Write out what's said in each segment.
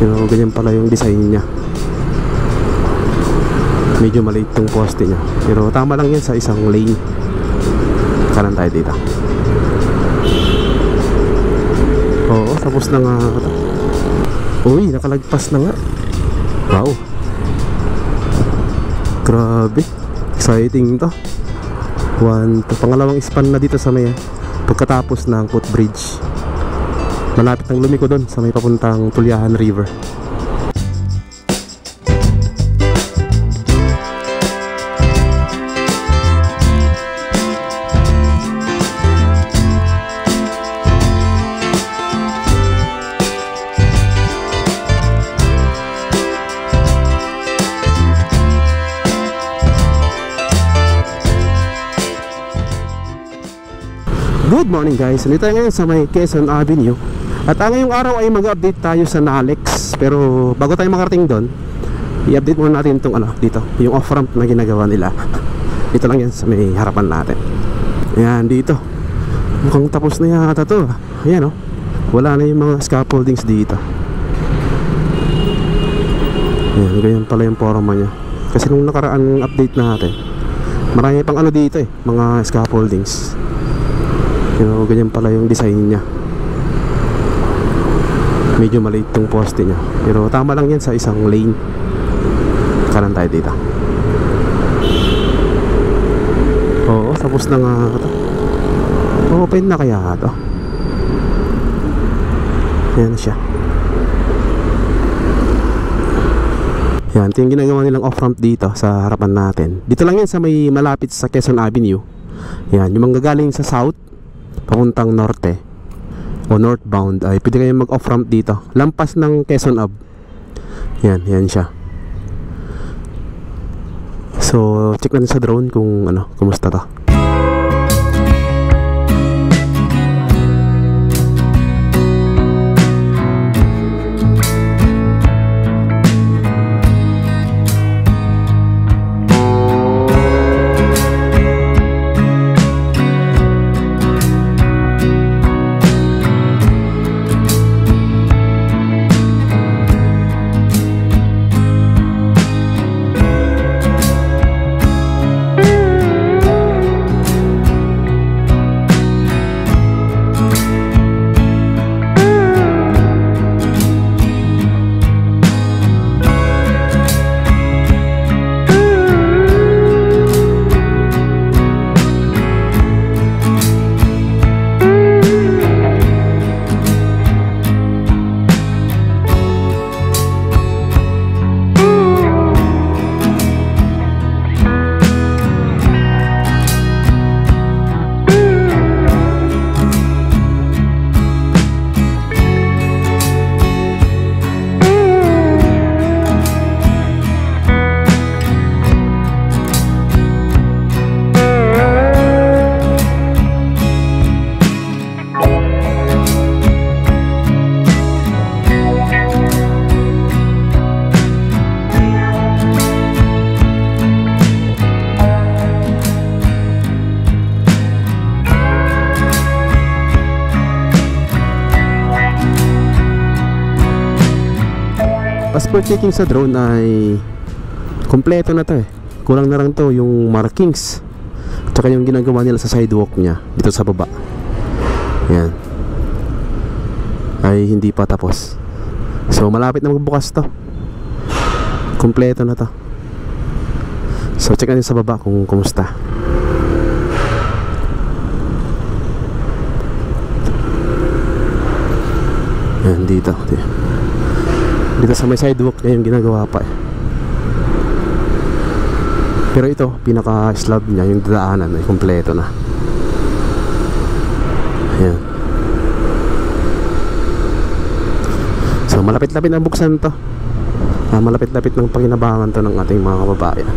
Pero ganyan pala yung design niya. Medyo maliit yung poste niya, pero tama lang yan sa isang lane. Kanan tayo dito. Oo, tapos na nga ito. Uy, nakalagpas na nga. Wow, grabe, exciting to. Pangalawang span na dito sa may pagkatapos ng footbridge. Malapit ang lumiko doon sa may papuntang Tulyahan River. Good morning guys, nandito tayo ngayon sa may Quezon Avenue. At ngayong araw ay mag-update tayo sa Nalex. Pero bago tayo makarating doon, i-update muna natin itong dito, yung off-ramp na ginagawa nila. Dito lang yan sa may harapan natin. Ayan, dito mukhang tapos na yata to. Ayan o, wala na yung mga scaffoldings dito. Ayan, ganyan pala yung forma nya. Kasi nung nakaraan update natin, marami pang dito mga scaffoldings. Pero ganyan pala yung design niya. Medyo maliit yung poste niya, pero tama lang yan sa isang lane. Kanan tayo dito. Oo, tapos na nga ito. Open na kaya ito. Yan siya. Yan, ito yung ginagawa nilang off-ramp dito sa harapan natin. Dito lang yan sa may malapit sa Quezon Avenue. Yan, yung manggagaling sa south papuntang norte o northbound ay pwede kayong mag off-ramp dito, lampas ng Quezon Ave. Yan, yan siya. So check natin sa drone kung kumusta to. Passport checking sa drone ay kompleto na to Kulang na lang to yung markings tsaka yung ginagawa nila sa sidewalk nya dito sa baba. Yan ay hindi pa tapos. So malapit na magbukas to. Kompleto na to. So check natin sa baba kung kumusta. Yan dito sa may sidewalk niya yung ginagawa pa Pero ito, pinaka slab niya, yung dadaanan ay kompleto na. Ayan. So malapit-lapit na buksan to. Malapit-lapit ng panginabangan to ng ating mga kababayan.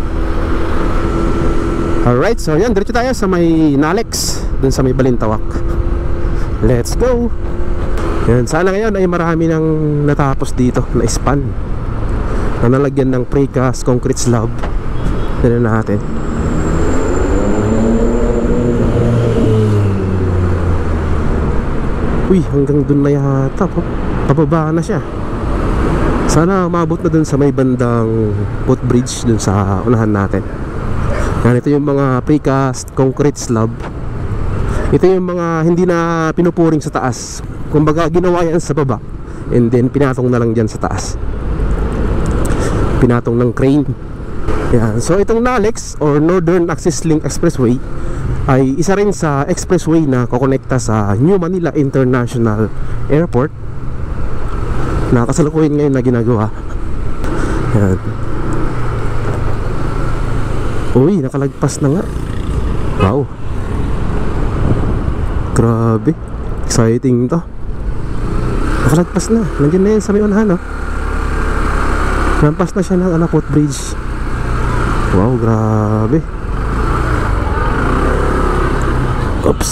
Alright, so yan, diretso tayo sa may Nalex, dun sa may Balintawak. Let's go. Yan, sana ngayon ay marami nang natapos dito na span na nalagyan ng precast concrete slab. Tignan natin. Uy, hanggang dun na yata. Pababa na siya. Sana maabot na dun sa may bandang footbridge dun sa unahan natin. Yan, ito yung mga precast concrete slab. Ito yung mga hindi na pinupuring sa taas. Kumbaga ginawa yan sa baba, and then pinatong na lang dyan sa taas. Pinatong ng crane. Yan. So itong NALEX or Northern Access Link Expressway ay isa rin sa expressway na kukonekta sa New Manila International Airport na kasalukuyan ngayon na ginagawa. Yan. Uy, nakalagpas na nga. Wow, grabe, exciting to. Nakalagpas na, nandiyan na yan sa may unahan, no? Lampas na siya ng footbridge. Wow, grabe. Oops.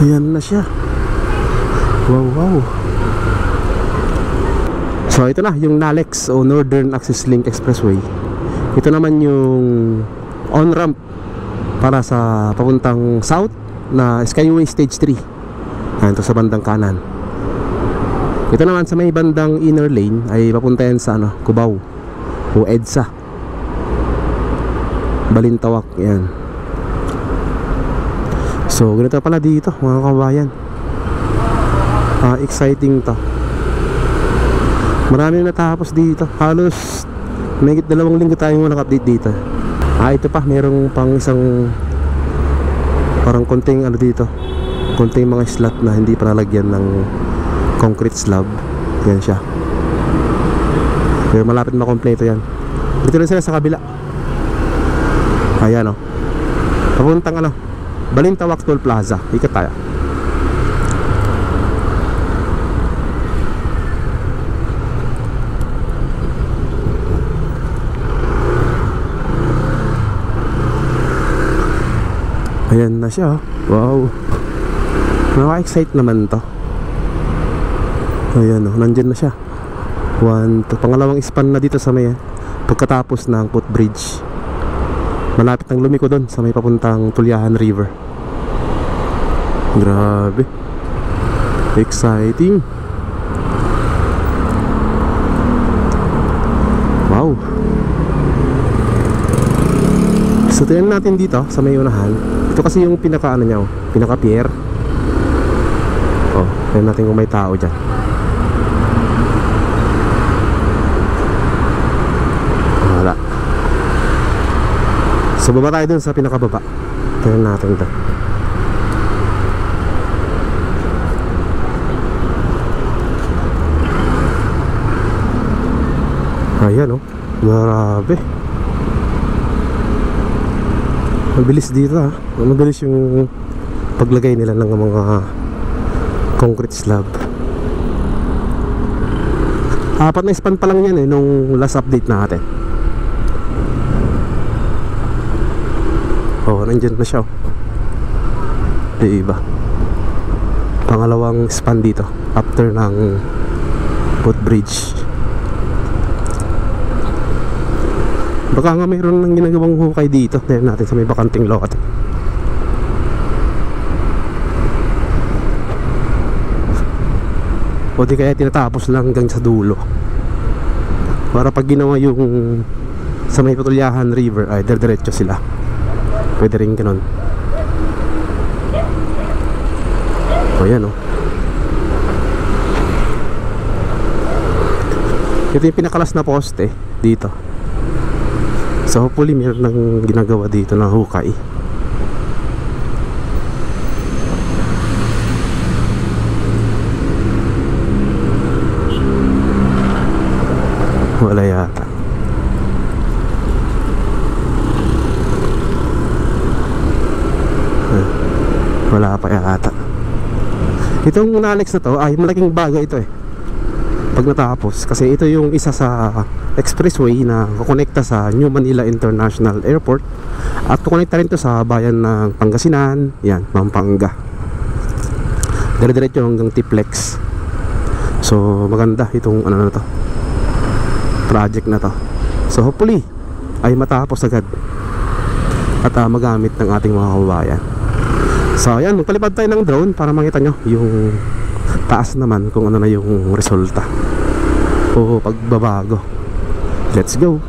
Ayan na siya. Wow, wow. So ito na yung NALEX o Northern Access Link Expressway. Ito naman yung on-ramp para sa papuntang south na Skyway Stage 3. Ayan, ito sa bandang kanan. Ito naman sa may bandang inner lane ay papunta yan sa Cubao o EDSA, Balintawak. Yan. So ganito pala dito mga kabayan. Exciting to. Marami natapos dito. Halos mahigit 2 linggo tayong naka-update dito. Ito pa, merong pang isang parang konting dito, konting mga slot na hindi pa nalagyan ng concrete slab. Yan siya. Pero malapit makompleto yan. Dito rin sila sa kabila. Ayan, papuntang Balintawak Toll Plaza. Ikot tayo. Ayan na siya. Wow, nakaka-excite naman to. Ayan, nandyan na siya. Pangalawang span na dito sa may pagkatapos ng footbridge. Malapit ng lumiko doon sa may papuntang Tulyahan River. Grabe, exciting. Wow. So tingnan natin dito sa may unahan. Ito kasi yung pinaka niya, pinaka pier. Tingnan natin kung may tao dyan. Wala. So baba tayo dun sa pinakababa. Tingnan natin ito. Ayan, grabe. Mabilis dito, mabilis yung paglagay nila ng mga concrete slab. 4 na span pa lang yan nung last update natin. Nandyan na siya. Diba? Pangalawang span dito after ng footbridge. Baka nga mayroon ng ginagawang hukay dito. Tignan natin sa may bakanting lot. O di kaya tinatapos lang hanggang sa dulo, para pag ginawa yung sa may Tulyahan River ay diretso sila. Pwede rin ganun. Ayan, ito yung pinakalas na poste dito. So hopefully meron nang ginagawa dito na hukay. Wala yata. Wala pa yata. Itong NALEX na to ay malaking bagay ito pag natapos, kasi ito yung isa sa expressway na kukonekta sa New Manila International Airport at kukonekta rin to sa bayan ng Pangasinan, yan, Pampanga. Dire-diretso hanggang Tiplex. So maganda itong na to, project na to. So hopefully ay matapos agad at magamit ng ating mga kababayan. So ayan, magpalipad tayo ng drone para makita nyo yung taas naman kung ano na yung resulta o pagbabago. Let's go.